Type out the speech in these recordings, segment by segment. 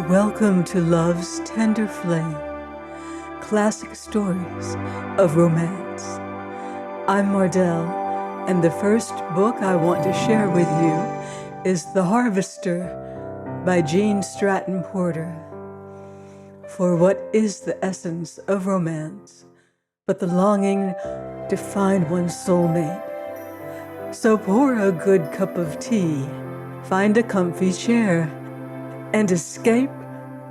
Welcome to Love's Tender Flame, classic stories of romance. I'm Mardell, and the first book I want to share with you is The Harvester by Stratton-Porter. For what is the essence of romance but the longing to find one's soulmate? So pour a good cup of tea, find a comfy chair, and escape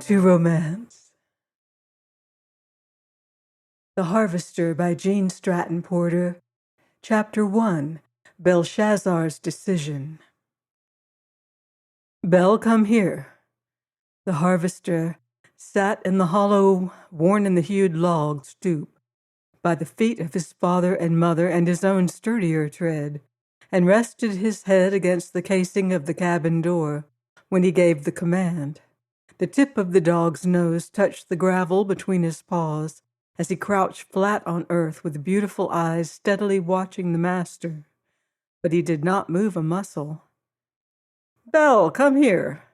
to romance. The Harvester by Stratton-Porter, Chapter 1, Belshazzar's Decision. Bel, come here. The harvester sat in the hollow, worn-in-the-hewed log stoop, by the feet of his father and mother and his own sturdier tread, and rested his head against the casing of the cabin door when he gave the command. The tip of the dog's nose touched the gravel between his paws as he crouched flat on earth with beautiful eyes steadily watching the master. But he did not move a muscle. "Bel, come here."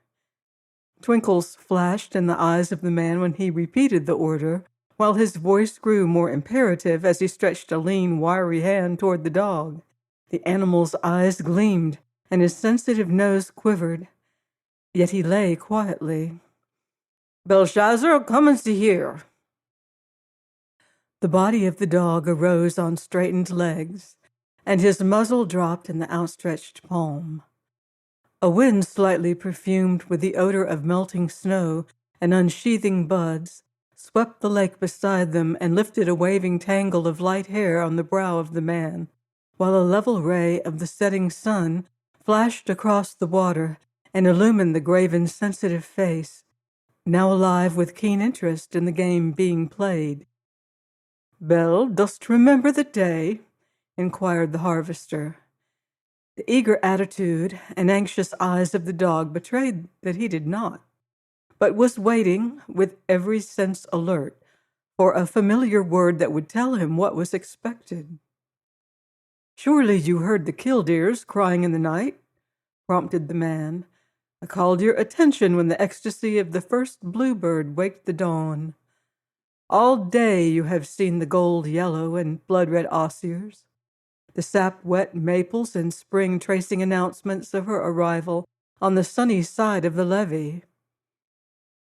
Twinkles flashed in the eyes of the man when he repeated the order, while his voice grew more imperative as he stretched a lean, wiry hand toward the dog. The animal's eyes gleamed, and his sensitive nose quivered. Yet he lay quietly. "Belshazzar, come and see here." The body of the dog arose on straightened legs, and his muzzle dropped in the outstretched palm. A wind slightly perfumed with the odor of melting snow and unsheathing buds swept the lake beside them and lifted a waving tangle of light hair on the brow of the man, while a level ray of the setting sun flashed across the water and illumined the graven, sensitive face, now alive with keen interest in the game being played. "Bel, dost remember the day?" inquired the harvester. The eager attitude and anxious eyes of the dog betrayed that he did not, but was waiting, with every sense alert, for a familiar word that would tell him what was expected. "Surely you heard the killdeers crying in the night?" prompted the man. "I called your attention when the ecstasy of the first bluebird waked the dawn. All day you have seen the gold yellow and blood-red osiers, the sap-wet maples in spring tracing announcements of her arrival on the sunny side of the levee."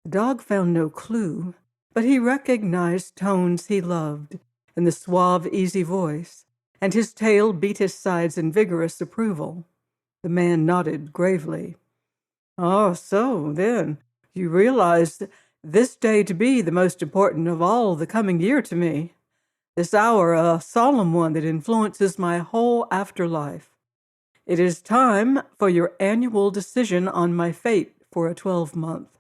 The dog found no clue, but he recognized tones he loved in the suave, easy voice, and his tail beat his sides in vigorous approval. The man nodded gravely. "Oh, so, then, you realize this day to be the most important of all the coming year to me. This hour a solemn one that influences my whole afterlife. It is time for your annual decision on my fate for a 12-month.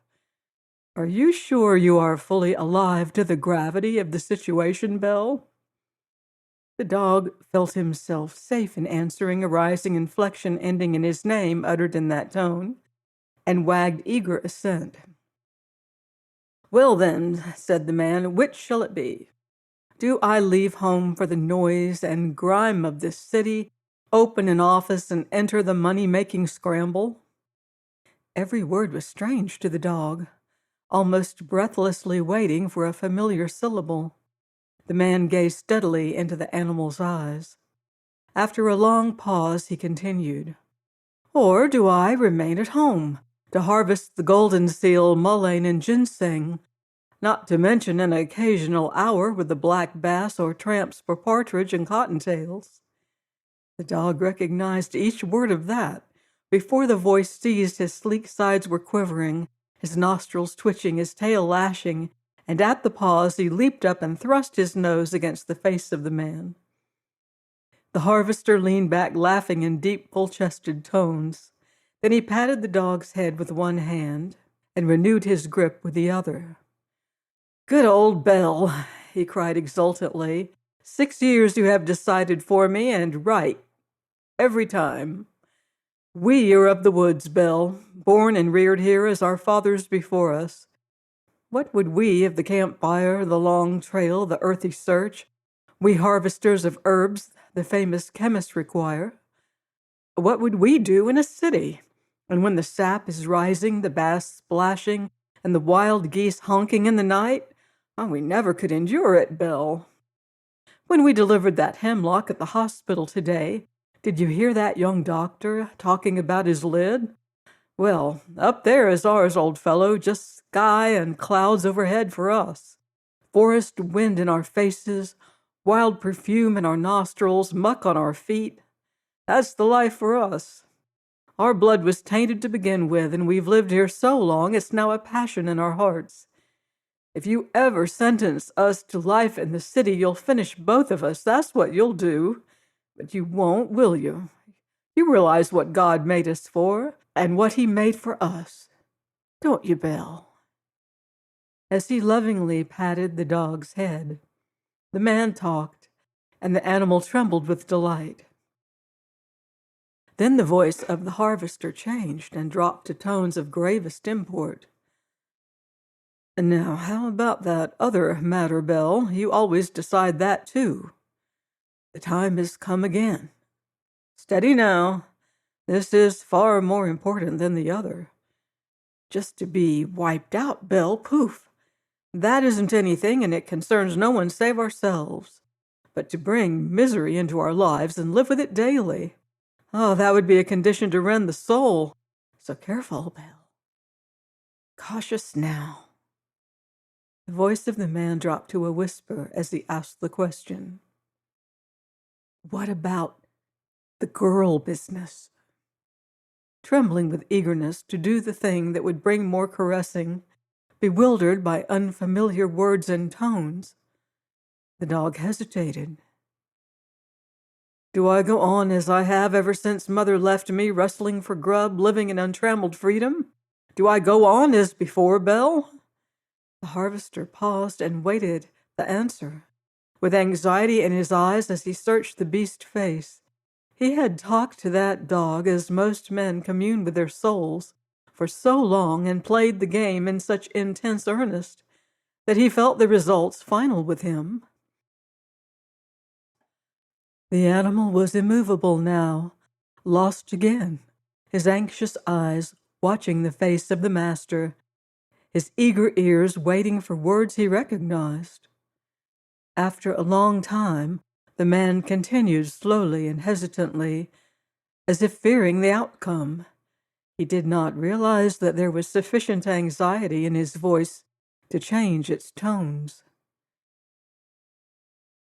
Are you sure you are fully alive to the gravity of the situation, Bel?" The dog felt himself safe in answering a rising inflection ending in his name uttered in that tone, and wagged eager assent. "Well then," said the man, "which shall it be? Do I leave home for the noise and grime of this city, open an office, and enter the money-making scramble?" Every word was strange to the dog, almost breathlessly waiting for a familiar syllable. The man gazed steadily into the animal's eyes. After a long pause, he continued, "Or do I remain at home to harvest the golden seal, mullein, and ginseng, not to mention an occasional hour with the black bass or tramps for partridge and cottontails?" The dog recognized each word of that. Before the voice ceased, his sleek sides were quivering, his nostrils twitching, his tail lashing, and at the pause he leaped up and thrust his nose against the face of the man. The harvester leaned back, laughing in deep, full-chested tones. Then he patted the dog's head with one hand and renewed his grip with the other. "Good old Bel," he cried exultantly. 6 years you have decided for me, and right, every time. We are of the woods, Bel, born and reared here as our fathers before us. What would we of the campfire, the long trail, the earthy search, we harvesters of herbs the famous chemists require? What would we do in a city? And when the sap is rising, the bass splashing, and the wild geese honking in the night. Oh, we never could endure it, Belle. When we delivered that hemlock at the hospital today, did you hear that young doctor talking about his lid? Well, up there is ours, old fellow, just sky and clouds overhead for us. Forest wind in our faces, wild perfume in our nostrils, muck on our feet. That's the life for us. Our blood was tainted to begin with, and we've lived here so long it's now a passion in our hearts. If you ever sentence us to life in the city, you'll finish both of us. That's what you'll do. But you won't, will you? You realize what God made us for, and what He made for us. Don't you, Belle? As he lovingly patted the dog's head, the man talked, and the animal trembled with delight. Then the voice of the harvester changed and dropped to tones of gravest import. Now, how about that other matter, Belle? You always decide that, too. The time has come again. Steady now. This is far more important than the other. Just to be wiped out, Belle, poof. That isn't anything, and it concerns no one save ourselves. But to bring misery into our lives and live with it daily, oh, that would be a condition to rend the soul. So careful, Belle. Cautious now. The voice of the man dropped to a whisper as he asked the question. What about the girl business? Trembling with eagerness to do the thing that would bring more caressing, bewildered by unfamiliar words and tones, the dog hesitated. Do I go on as I have ever since Mother left me, rustling for grub, living in untrammeled freedom? Do I go on as before, Belle? The harvester paused and waited the answer, with anxiety in his eyes as he searched the beast's face. He had talked to that dog as most men commune with their souls for so long and played the game in such intense earnest that he felt the results final with him. The animal was immovable now, lost again, his anxious eyes watching the face of the master, his eager ears waiting for words he recognized. After a long time, the man continued slowly and hesitantly, as if fearing the outcome. He did not realize that there was sufficient anxiety in his voice to change its tones.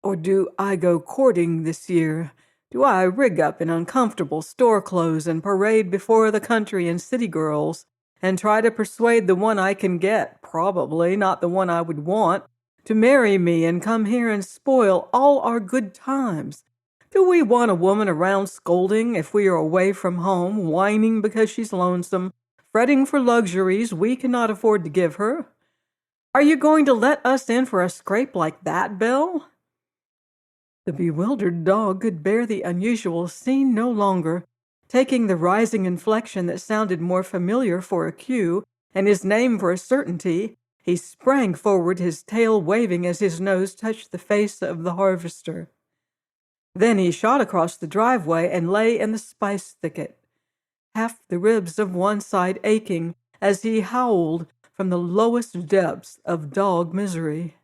Or do I go courting this year? Do I rig up in uncomfortable store clothes and parade before the country and city girls and try to persuade the one I can get, probably not the one I would want, to marry me and come here and spoil all our good times? Do we want a woman around scolding if we are away from home, whining because she's lonesome, fretting for luxuries we cannot afford to give her? Are you going to let us in for a scrape like that, Belle? The bewildered dog could bear the unusual scene no longer. Taking the rising inflection that sounded more familiar for a cue, and his name for a certainty, he sprang forward, his tail waving as his nose touched the face of the harvester. Then he shot across the driveway and lay in the spice thicket, half the ribs of one side aching as he howled from the lowest depths of dog misery.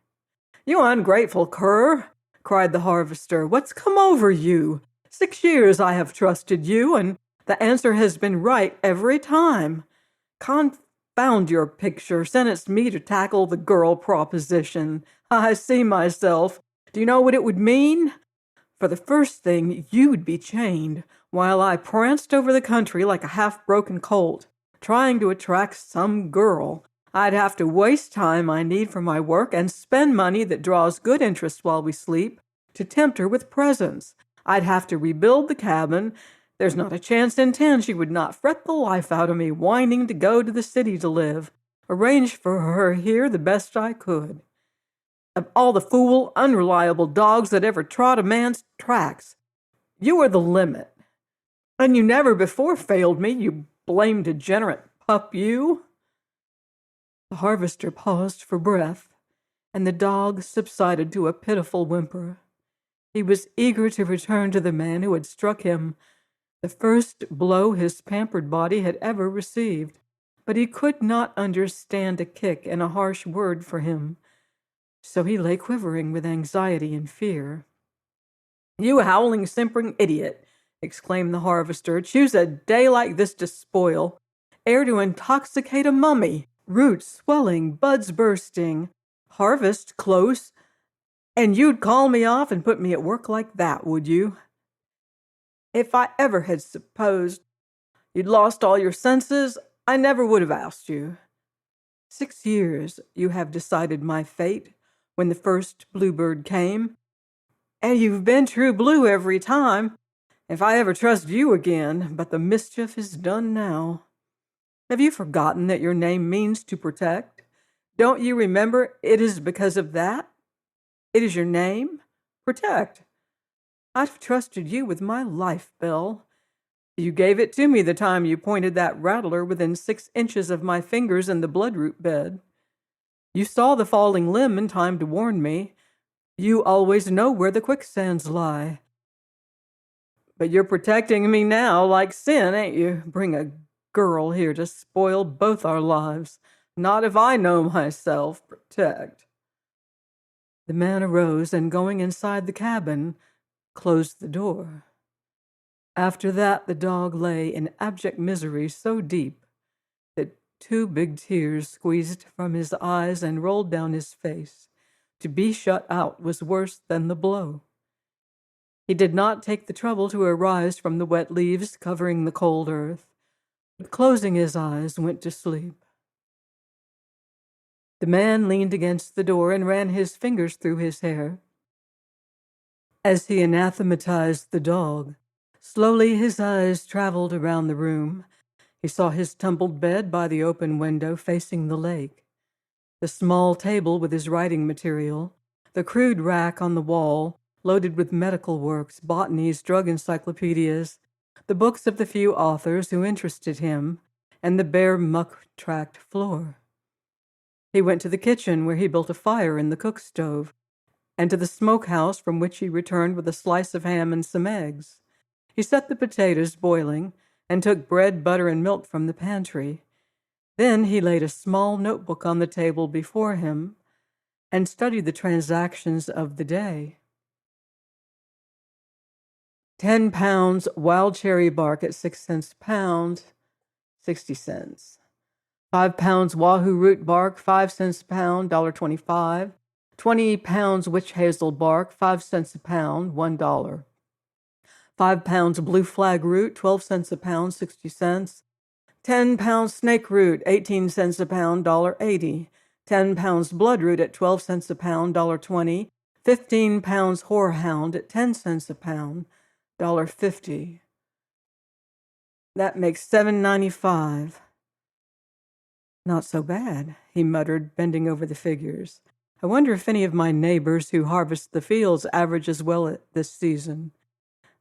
You ungrateful cur! Cried the harvester. What's come over you? 6 years I have trusted you, and the answer has been right every time. Confound your picture, sentenced me to tackle the girl proposition. I see myself. Do you know what it would mean? For the first thing, you'd be chained, while I pranced over the country like a half-broken colt, trying to attract some girl. I'd have to waste time I need for my work and spend money that draws good interest while we sleep to tempt her with presents. I'd have to rebuild the cabin. There's not a chance in 10 she would not fret the life out of me, whining to go to the city to live. Arranged for her here the best I could. Of all the fool, unreliable dogs that ever trod a man's tracks, you are the limit. And you never before failed me, you blamed degenerate pup, you. The harvester paused for breath, and the dog subsided to a pitiful whimper. He was eager to return to the man who had struck him, the first blow his pampered body had ever received. but he could not understand a kick and a harsh word for him, so he lay quivering with anxiety and fear. "You howling, simpering idiot!" exclaimed the harvester. "Choose a day like this to spoil, ere to intoxicate a mummy, roots swelling, buds bursting, harvest close, and you'd call me off and put me at work like that, would you? If I ever had supposed you'd lost all your senses, I never would have asked you. 6 years you have decided my fate when the first bluebird came, and you've been true blue every time. If I ever trust you again, but the mischief is done now. Have you forgotten that your name means to protect? Don't you remember it is because of that? It is your name? Protect. I'd have trusted you with my life, Belle. You gave it to me the time you pointed that rattler within 6 inches of my fingers in the bloodroot bed. You saw the falling limb in time to warn me. You always know where the quicksands lie. But you're protecting me now like sin, ain't you? Bring a girl here to spoil both our lives. Not if I know myself. Protect." The man arose and, going inside the cabin, closed the door. After that, the dog lay in abject misery so deep that 2 big tears squeezed from his eyes and rolled down his face. To be shut out was worse than the blow. He did not take the trouble to arise from the wet leaves covering the cold earth, but closing his eyes, went to sleep. The man leaned against the door and ran his fingers through his hair. As he anathematized the dog, slowly his eyes traveled around the room. He saw his tumbled bed by the open window facing the lake, the small table with his writing material, the crude rack on the wall, loaded with medical works, botanies, drug encyclopedias, the books of the few authors who interested him, and the bare muck-tracked floor. He went to the kitchen, where he built a fire in the cook stove, and to the smokehouse, from which he returned with a slice of ham and some eggs. He set the potatoes boiling, and took bread, butter, and milk from the pantry. Then he laid a small notebook on the table before him and studied the transactions of the day. 10 pounds wild cherry bark at 6 cents a pound, 60 cents. 5 pounds wahoo root bark, 5 cents a pound, $1.25. 20 pounds witch hazel bark, 5 cents a pound, $1. 5 pounds blue flag root, 12 cents a pound, 60 cents. 10 pounds snake root, 18 cents a pound, $1.80. 10 pounds bloodroot at 12 cents a pound, $1.20. 15 pounds horehound at 10 cents a pound, $1.50. That makes $7.95. Not so bad, he muttered, bending over the figures. I wonder if any of my neighbors who harvest the fields average as well at this season.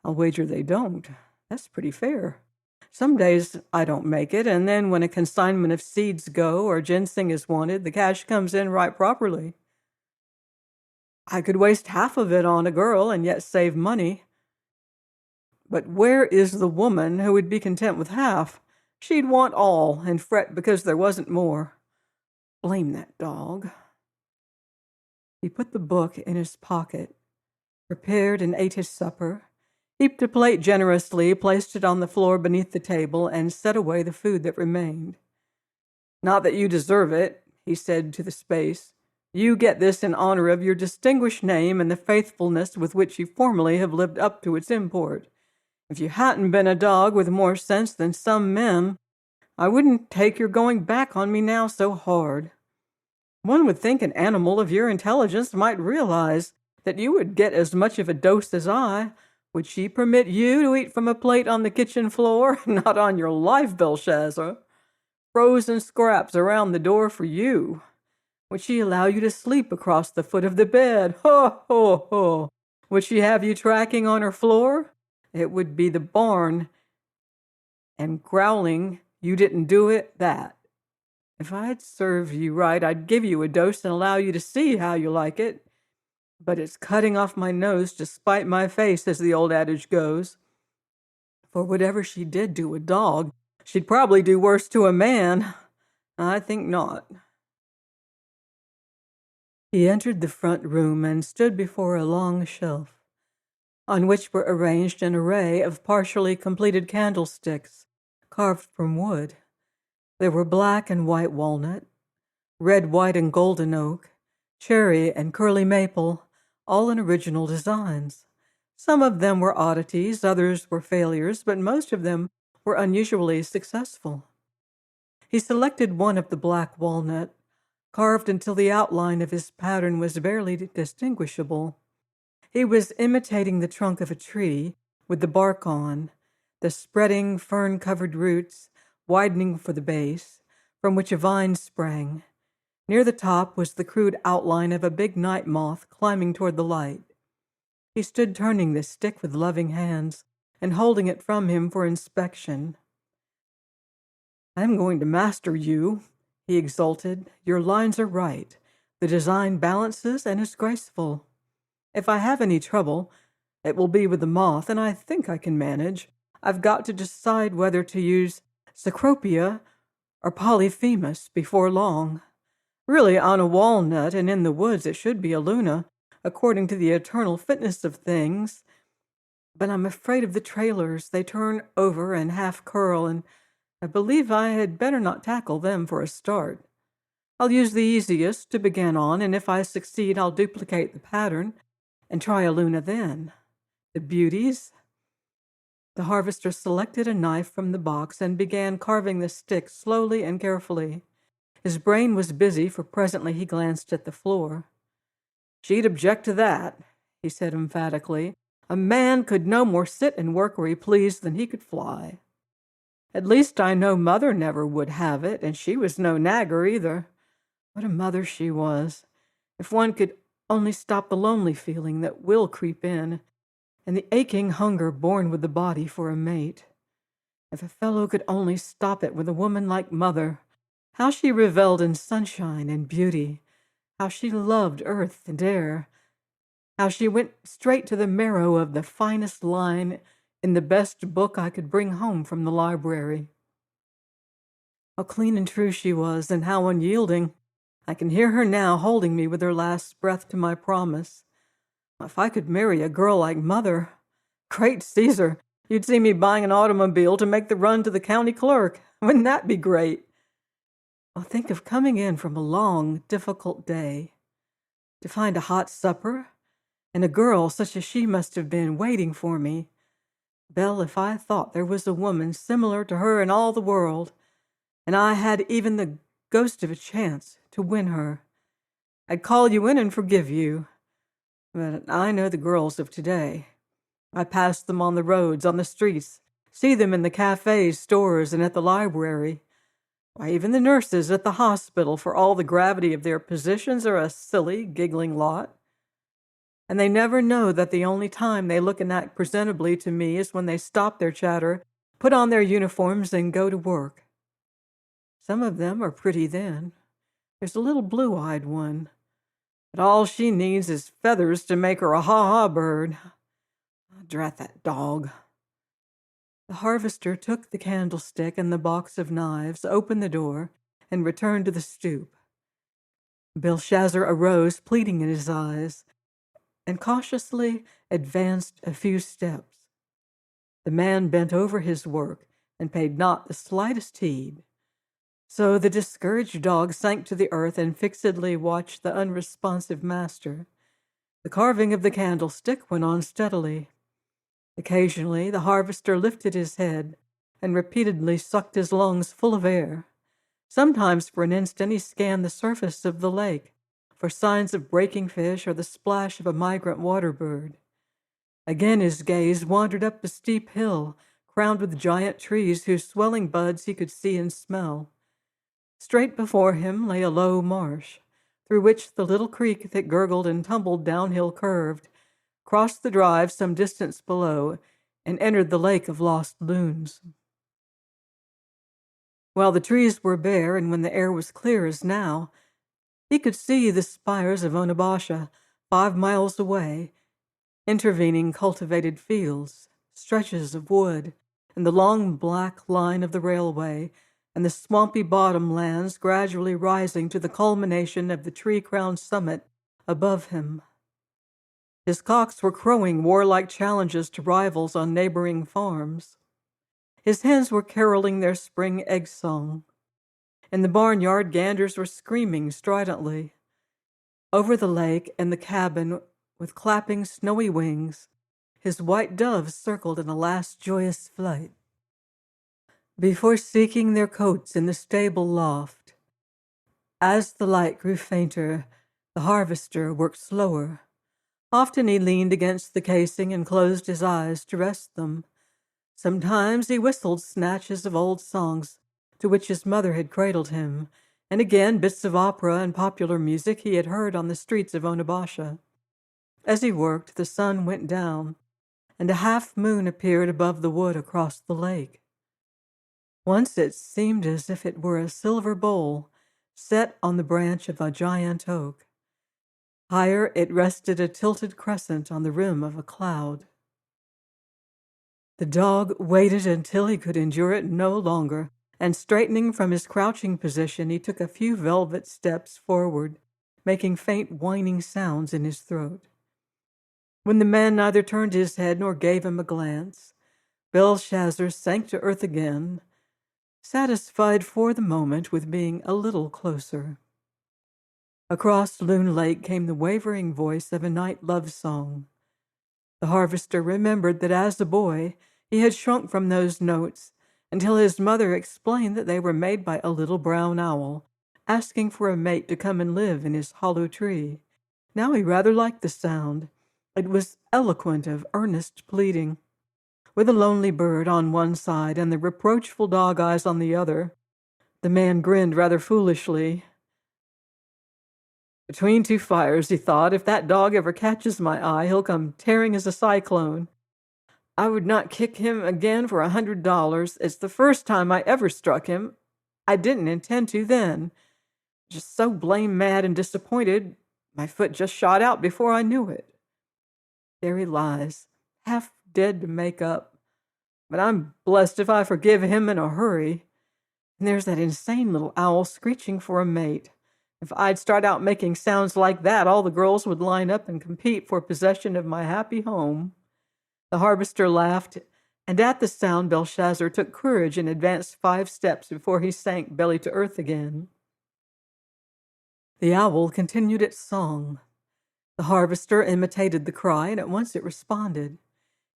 I'll wager they don't. That's pretty fair. Some days I don't make it, and then when a consignment of seeds go or ginseng is wanted, the cash comes in right properly. I could waste half of it on a girl and yet save money. But where is the woman who would be content with half? She'd want all and fret because there wasn't more. Blame that dog. He put the book in his pocket, prepared and ate his supper, heaped a plate generously, placed it on the floor beneath the table, and set away the food that remained. Not that you deserve it, he said to the space. You get this in honor of your distinguished name and the faithfulness with which you formerly have lived up to its import. If you hadn't been a dog with more sense than some men, I wouldn't take your going back on me now so hard. One would think an animal of your intelligence might realize that you would get as much of a dose as I. Would she permit you to eat from a plate on the kitchen floor? Not on your life, Belshazzar. Frozen scraps around the door for you. Would she allow you to sleep across the foot of the bed? Ho, ho, ho. Would she have you tracking on her floor? It would be the barn. And growling, you didn't do it, that. If I'd served you right, I'd give you a dose and allow you to see how you like it. But it's cutting off my nose to spite my face, as the old adage goes. For whatever she did to a dog, she'd probably do worse to a man. I think not. He entered the front room and stood before a long shelf, on which were arranged an array of partially completed candlesticks carved from wood. There were black and white walnut, red, white, and golden oak, cherry, and curly maple, all in original designs. Some of them were oddities, others were failures, but most of them were unusually successful. He selected one of the black walnut, carved until the outline of his pattern was barely distinguishable. He was imitating the trunk of a tree, with the bark on, the spreading, fern-covered roots widening for the base, from which a vine sprang. Near the top was the crude outline of a big night moth climbing toward the light. He stood turning the stick with loving hands and holding it from him for inspection. "I'm going to master you," he exulted. "Your lines are right. The design balances and is graceful. If I have any trouble, it will be with the moth, and I think I can manage. I've got to decide whether to use Cecropia or Polyphemus before long. Really, on a walnut and in the woods, it should be a Luna, according to the eternal fitness of things. But I'm afraid of the trailers. They turn over and half curl, and I believe I had better not tackle them for a start. I'll use the easiest to begin on, and if I succeed, I'll duplicate the pattern and try a Luna then. The beauties." The harvester selected a knife from the box and began carving the stick slowly and carefully. His brain was busy, for presently he glanced at the floor. "She'd object to that," he said emphatically. "A man could no more sit and work where he pleased than he could fly. At least I know Mother never would have it, and she was no nagger either. What a mother she was! If one could only stop the lonely feeling that will creep in, and the aching hunger born with the body for a mate. If a fellow could only stop it with a woman like Mother. How she revelled in sunshine and beauty, how she loved earth and air, how she went straight to the marrow of the finest line in the best book I could bring home from the library. How clean and true she was, and how unyielding. I can hear her now holding me with her last breath to my promise. If I could marry a girl like Mother, great Caesar, you'd see me buying an automobile to make the run to the county clerk. Wouldn't that be great? I'll think of coming in from a long, difficult day, to find a hot supper, and a girl such as she must have been waiting for me. Belle, if I thought there was a woman similar to her in all the world, and I had even the ghost of a chance to win her, I'd call you in and forgive you. But I know the girls of today. I pass them on the roads, on the streets, see them in the cafes, stores, and at the library. Why, even the nurses at the hospital, for all the gravity of their positions, are a silly, giggling lot. And they never know that the only time they look and act presentably to me is when they stop their chatter, put on their uniforms, and go to work. Some of them are pretty then. There's a little blue-eyed one. But all she needs is feathers to make her a ha-ha bird. Drat that dog." The harvester took the candlestick and the box of knives, opened the door, and returned to the stoop. Belshazzar arose, pleading in his eyes, and cautiously advanced a few steps. The man bent over his work and paid not the slightest heed. So the discouraged dog sank to the earth and fixedly watched the unresponsive master. The carving of the candlestick went on steadily. Occasionally, the harvester lifted his head and repeatedly sucked his lungs full of air. Sometimes, for an instant, he scanned the surface of the lake for signs of breaking fish or the splash of a migrant water bird. Again his gaze wandered up the steep hill, crowned with giant trees whose swelling buds he could see and smell. Straight before him lay a low marsh, through which the little creek that gurgled and tumbled downhill curved, crossed the drive some distance below, and entered the lake of lost loons. While the trees were bare, and when the air was clear as now, he could see the spires of Onabasha 5 miles away, intervening cultivated fields, stretches of wood, and the long black line of the railway, and the swampy bottomlands gradually rising to the culmination of the tree-crowned summit above him. His cocks were crowing warlike challenges to rivals on neighboring farms. His hens were caroling their spring egg song. In the barnyard, ganders were screaming stridently. Over the lake and the cabin, with clapping snowy wings, his white doves circled in a last joyous flight. Before seeking their coats in the stable loft, as the light grew fainter, the harvester worked slower. Often he leaned against the casing and closed his eyes to rest them. Sometimes he whistled snatches of old songs to which his mother had cradled him, and again bits of opera and popular music he had heard on the streets of Onabasha. As he worked, the sun went down, and a half-moon appeared above the wood across the lake. Once it seemed as if it were a silver bowl set on the branch of a giant oak. Higher it rested a tilted crescent on the rim of a cloud. The dog waited until he could endure it no longer, and straightening from his crouching position, he took a few velvet steps forward, making faint whining sounds in his throat. When the man neither turned his head nor gave him a glance, Belshazzar sank to earth again, satisfied for the moment with being a little closer. Across Loon Lake came the wavering voice of a night love song. The harvester remembered that as a boy he had shrunk from those notes until his mother explained that they were made by a little brown owl, asking for a mate to come and live in his hollow tree. Now he rather liked the sound. It was eloquent of earnest pleading. With a lonely bird on one side and the reproachful dog eyes on the other, the man grinned rather foolishly. Between two fires, he thought, if that dog ever catches my eye, he'll come tearing as a cyclone. I would not kick him again for $100. It's the first time I ever struck him. I didn't intend to then. Just so blame mad and disappointed, my foot just shot out before I knew it. There he lies, half dead to make up. But I'm blessed if I forgive him in a hurry. And there's that insane little owl screeching for a mate. If I'd start out making sounds like that, all the girls would line up and compete for possession of my happy home. The harvester laughed, and at the sound Belshazzar took courage and advanced 5 steps before he sank belly to earth again. The owl continued its song. The harvester imitated the cry, and at once it responded.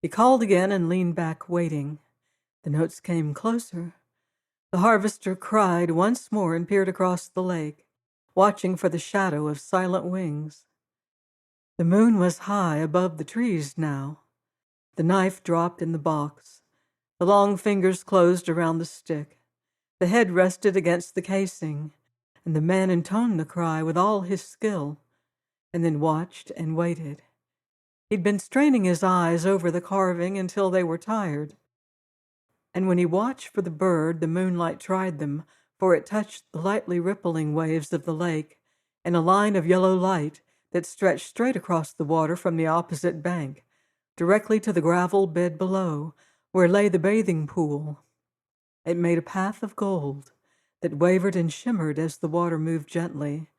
He called again and leaned back, waiting. The notes came closer. The harvester cried once more and peered across the lake, watching for the shadow of silent wings. The moon was high above the trees now. The knife dropped in the box. The long fingers closed around the stick. The head rested against the casing, and the man intoned the cry with all his skill, and then watched and waited. He'd been straining his eyes over the carving until they were tired, and when he watched for the bird, the moonlight tried them, for it touched the lightly rippling waves of the lake and a line of yellow light that stretched straight across the water from the opposite bank, directly to the gravel bed below, where lay the bathing pool. It made a path of gold that wavered and shimmered as the water moved gently,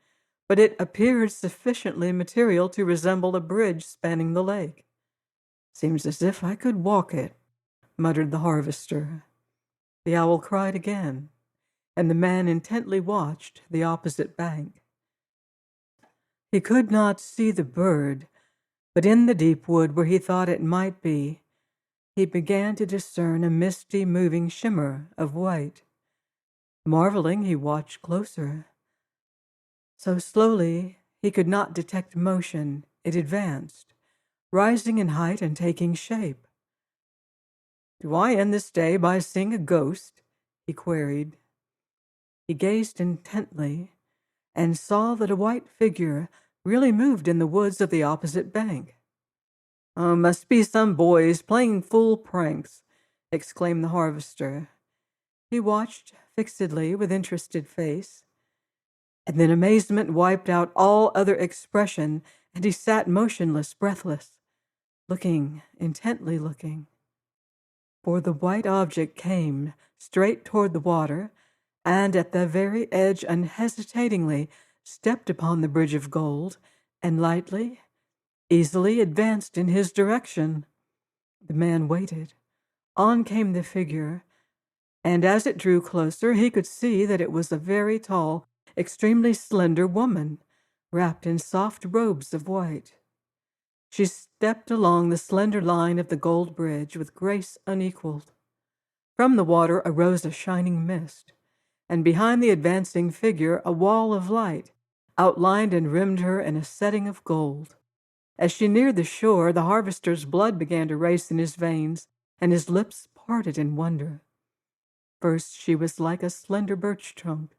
but it appeared sufficiently material to resemble a bridge spanning the lake. "Seems as if I could walk it," muttered the harvester. The owl cried again, and the man intently watched the opposite bank. He could not see the bird, but in the deep wood where he thought it might be, he began to discern a misty, moving shimmer of white. Marveling, he watched closer. So slowly he could not detect motion, it advanced, rising in height and taking shape. "Do I end this day by seeing a ghost?" he queried. He gazed intently and saw that a white figure really moved in the woods of the opposite bank. "Oh, must be some boys playing fool pranks," exclaimed the harvester. He watched fixedly with interested face, and then amazement wiped out all other expression, and he sat motionless, breathless, intently looking. For the white object came straight toward the water and at the very edge unhesitatingly stepped upon the bridge of gold, and lightly, easily advanced in his direction. The man waited. On came the figure, and as it drew closer, he could see that it was a very tall, extremely slender woman, wrapped in soft robes of white. She stepped along the slender line of the gold bridge with grace unequaled. From the water arose a shining mist, and behind the advancing figure a wall of light outlined and rimmed her in a setting of gold. As she neared the shore, the harvester's blood began to race in his veins, and his lips parted in wonder. First she was like a slender birch trunk.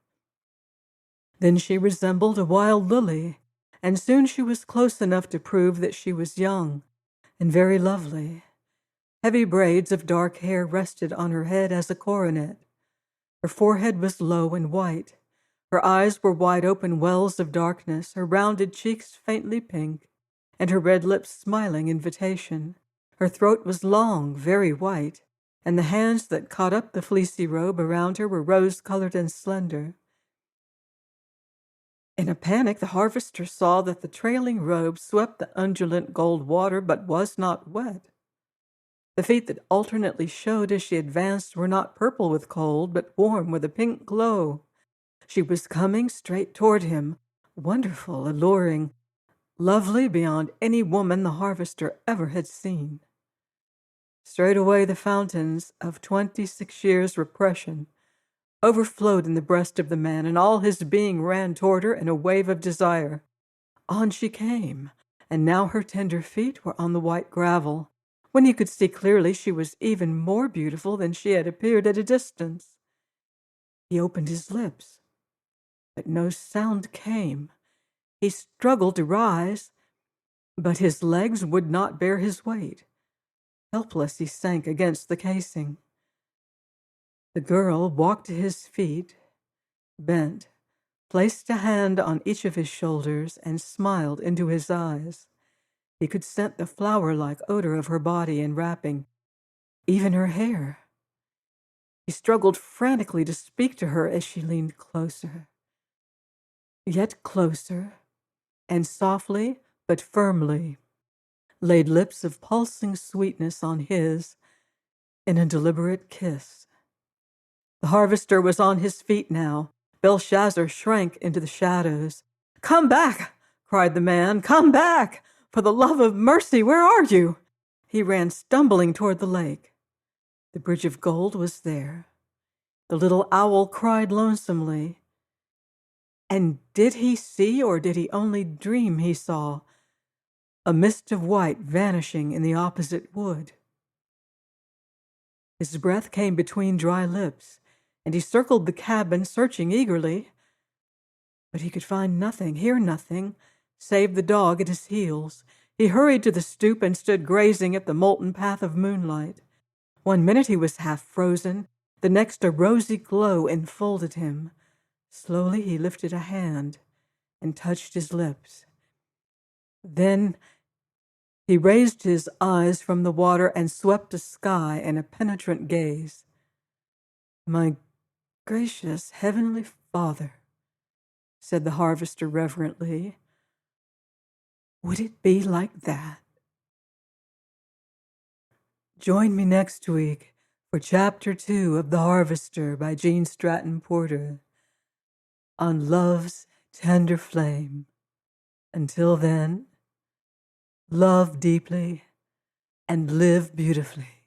Then she resembled a wild lily, and soon she was close enough to prove that she was young and very lovely. Heavy braids of dark hair rested on her head as a coronet. Her forehead was low and white. Her eyes were wide-open wells of darkness, her rounded cheeks faintly pink, and her red lips smiling invitation. Her throat was long, very white, and the hands that caught up the fleecy robe around her were rose-colored and slender. In a panic, the harvester saw that the trailing robe swept the undulant gold water but was not wet. The feet that alternately showed as she advanced were not purple with cold, but warm with a pink glow. She was coming straight toward him, wonderful, alluring, lovely beyond any woman the harvester ever had seen. Straightway the fountains of 26 years' repression overflowed in the breast of the man, and all his being ran toward her in a wave of desire. On she came, and now her tender feet were on the white gravel. When he could see clearly, she was even more beautiful than she had appeared at a distance. He opened his lips, but no sound came. He struggled to rise, but his legs would not bear his weight. Helpless, he sank against the casing. The girl walked to his feet, bent, placed a hand on each of his shoulders, and smiled into his eyes. He could scent the flower-like odor of her body and wrapping, even her hair. He struggled frantically to speak to her as she leaned closer, yet closer, and softly but firmly laid lips of pulsing sweetness on his in a deliberate kiss. The harvester was on his feet now. Belshazzar shrank into the shadows. "Come back!" cried the man. "Come back! For the love of mercy, where are you?" He ran stumbling toward the lake. The bridge of gold was there. The little owl cried lonesomely. And did he see, or did he only dream he saw, a mist of white vanishing in the opposite wood? His breath came between dry lips, and he circled the cabin, searching eagerly. But he could find nothing, hear nothing, save the dog at his heels. He hurried to the stoop and stood grazing at the molten path of moonlight. 1 minute he was half frozen, the next a rosy glow enfolded him. Slowly he lifted a hand and touched his lips. Then he raised his eyes from the water and swept the sky in a penetrant gaze. "My gracious Heavenly Father," said the harvester reverently, "would it be like that?" Join me next week for Chapter 2 of The Harvester by Stratton-Porter on love's tender flame. Until then, love deeply and live beautifully.